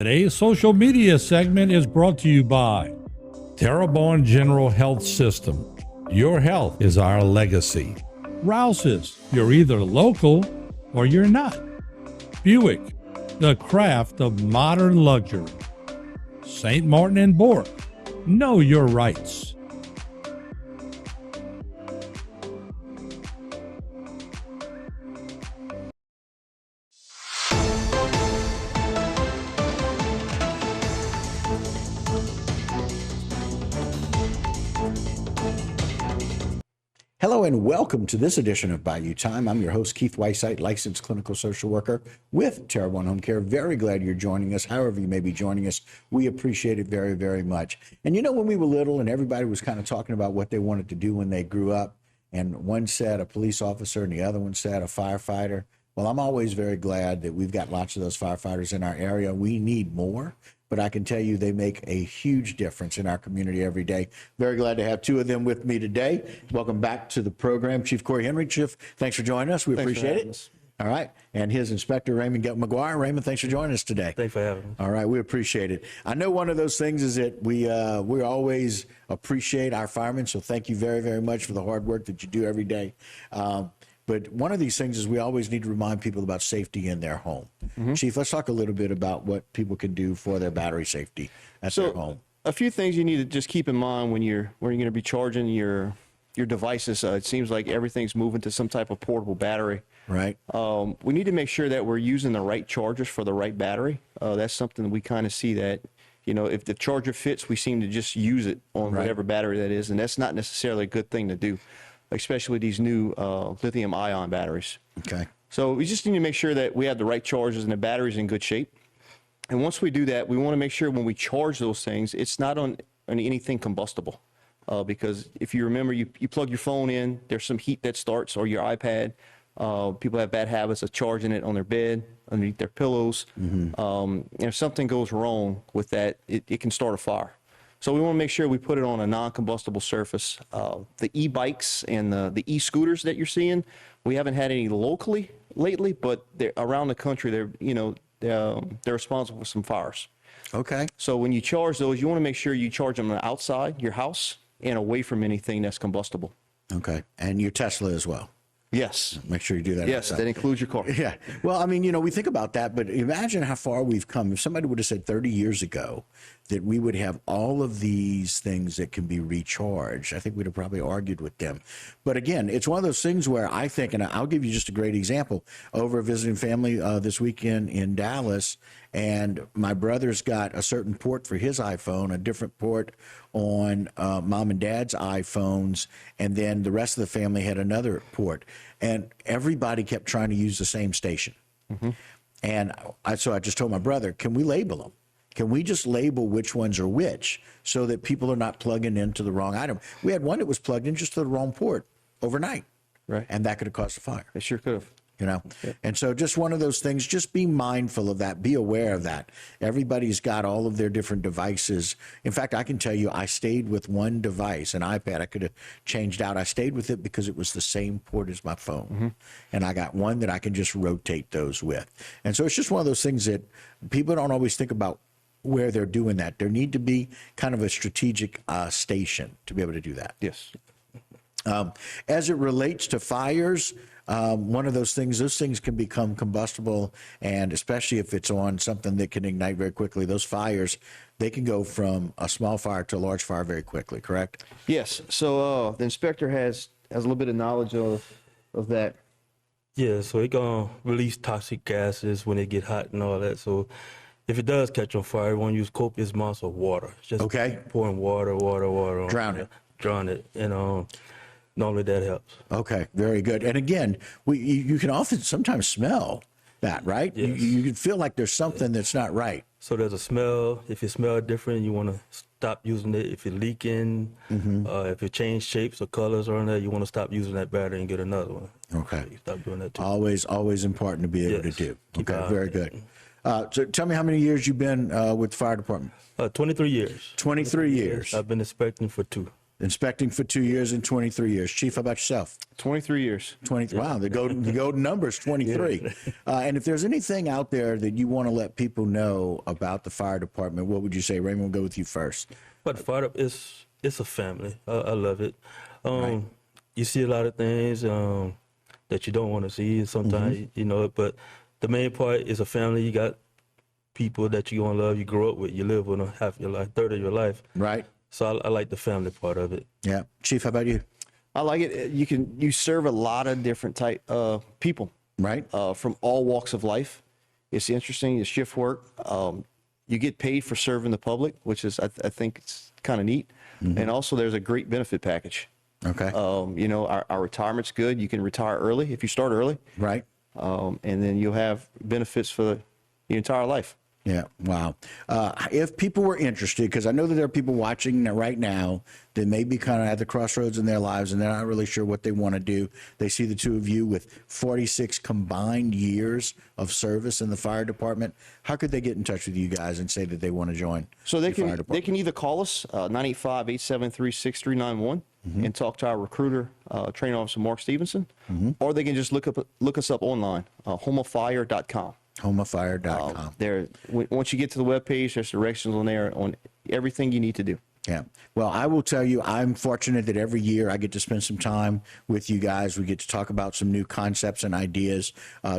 Today's social media segment is brought to you by Terrebonne General Health System. Your health is our legacy. Rouse's, you're either local or you're not. Buick, the craft of modern luxury. St. Martin and Bork, know your rights. Hello and welcome to this edition of Bayou Time. I'm your host, Keith Weissite, licensed clinical social worker with Terrebonne Home Care. Very glad you're joining us. However you may be joining us, we appreciate it very, very much. And you know, when we were little and everybody was kind of talking about what they wanted to do when they grew up, and one said a police officer and the other one said a firefighter. Well, I'm always very glad that we've got lots of those firefighters in our area. We need more, but I can tell you they make a huge difference in our community every day. Very glad to have two of them with me today. Welcome back to the program. Chief Corey Henry. Chief, thanks for joining us. We appreciate it. All right. And his inspector, Raymond McGuire. Raymond, thanks for joining us today. Thanks for having me. All right. We appreciate it. I know one of those things is that we always appreciate our firemen. So thank you very, very much for the hard work that you do every day. But one of these things is we always need to remind people about safety in their home. Mm-hmm. Chief, let's talk a little bit about what people can do for their battery safety at their home. A few things you need to just keep in mind when you're going to be charging your devices. It seems like everything's moving to some type of portable battery. Right. We need to make sure that we're using the right chargers for the right battery. That's something that we kind of see that, you know, if the charger fits, we seem to just use it on whatever battery that is, and that's not necessarily a good thing to do, especially these new lithium-ion batteries. Okay. So we just need to make sure that we have the right chargers and the battery's in good shape. And once we do that, we want to make sure when we charge those things, it's not on anything combustible. Because if you remember, you plug your phone in, there's some heat that starts, or your iPad. People have bad habits of charging it on their bed, underneath their pillows. Mm-hmm. And if something goes wrong with that, it can start a fire. So we want to make sure we put it on a non-combustible surface. The e-bikes and the e-scooters that you're seeing, we haven't had any locally lately, but they're around the country. They're responsible for some fires. Okay. So when you charge those, you want to make sure you charge them outside your house and away from anything that's combustible. Okay. And your Tesla as well. Yes. Make sure you do that. Yes, outside. that includes your car. Yeah. Well, I mean, you know, we think about that, but imagine how far we've come. If somebody would have said 30 years ago that we would have all of these things that can be recharged, I think we'd have probably argued with them. But again, it's one of those things where I think, and I'll give you just a great example, over visiting family this weekend in Dallas, and my brother's got a certain port for his iPhone, a different port on mom and dad's iPhones, and then the rest of the family had another port. And everybody kept trying to use the same station. Mm-hmm. And so I just told my brother, can we label them? Can we just label which ones are which so that people are not plugging into the wrong item? We had one that was plugged in just to the wrong port overnight. Right. And that could have caused a fire. It sure could have. You know, and so just one of those things, just be mindful of that. Be aware of that. Everybody's got all of their different devices. In fact, I can tell you, I stayed with one device, an iPad. I could have changed out. I stayed with it because it was the same port as my phone. Mm-hmm. And I got one that I can just rotate those with. And so it's just one of those things that people don't always think about where they're doing that. There need to be kind of a strategic station to be able to do that. Yes. As it relates to fires, one of those things can become combustible, and especially if it's on something that can ignite very quickly, those fires, they can go from a small fire to a large fire very quickly, correct? Yes. So the inspector has a little bit of knowledge of that. Yeah, so it gonna release toxic gases when it get hot and all that. So if it does catch on fire, we want to use copious amounts of water. Just pouring water on Drown it. Drown it, and normally that helps. Okay, very good. And again, you can often sometimes smell that, right? Yes. You can feel like there's something that's not right. So there's a smell. If it smells different, you want to stop using it. If it's leaking, if it changed shapes or colors on there, you want to stop using that battery and get another one. Okay. So you stop doing that too. Always important to be able to do. Okay, very good. So tell me how many years you've been with the fire department? 23 years. 23 years. I've been inspecting for 2. Inspecting for 2 years and 23 years. Chief, how about yourself? 23 years. 20. Wow, the golden number is 23. And if there's anything out there that you want to let people know about the fire department, what would you say? Raymond, we'll go with you first. But the fire department it's a family. I love it. Right. You see a lot of things that you don't want to see sometimes, you know, but the main part is a family. You got people that you're going to love, you grow up with, you live with them half your life, third of your life. Right. So I like the family part of it. Yeah. Chief, how about you? I like it. You serve a lot of different type people, Right. from all walks of life. It's interesting. It's shift work. You get paid for serving the public, which is I think it's kind of neat. And also there's a great benefit package. Okay. You know, our retirement's good. You can retire early if you start early. Right. And then you'll have benefits for your entire life. Yeah. Wow. If people were interested, because I know that there are people watching right now that may be kind of at the crossroads in their lives and they're not really sure what they want to do. They see the two of you with 46 combined years of service in the fire department. How could they get in touch with you guys and say that they want to join? So they can either call us 985-873-6391 and talk to our recruiter, training officer Mark Stevenson, or they can just look us up online, houmafire.com. Houmafire.com. Once you get to the webpage, there's directions on there on everything you need to do. Yeah. Well, I will tell you, I'm fortunate that every year I get to spend some time with you guys. We get to talk about some new concepts and ideas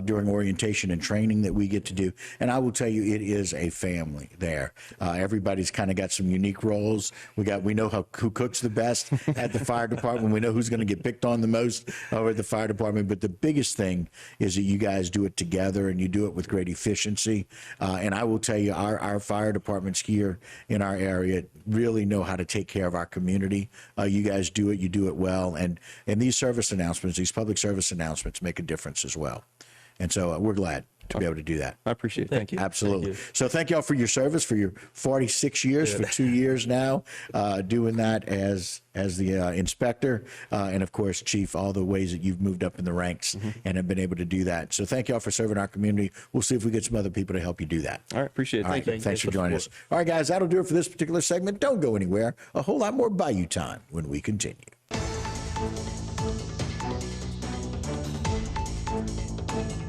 during orientation and training that we get to do. And I will tell you, it is a family there. Everybody's kind of got some unique roles. We know who cooks the best at the fire department. We know who's going to get picked on the most over at the fire department. But the biggest thing is that you guys do it together and you do it with great efficiency. And I will tell you, our fire departments here in our area really know how to take care of our community. You guys do it. You do it well. And these service announcements, these public service announcements make a difference as well. And so we're glad to be able to do that. I appreciate it. Thank you. Absolutely. Thank you. So thank y'all for your service, for your 46 years, for 2 years now, doing that as the inspector. And of course, Chief, all the ways that you've moved up in the ranks and have been able to do that. So thank y'all for serving our community. We'll see if we get some other people to help you do that. All right. Appreciate it. All Thank right, you. thanks for joining us. All right, guys, that'll do it for this particular segment. Don't go anywhere. A whole lot more Bayou time when we continue.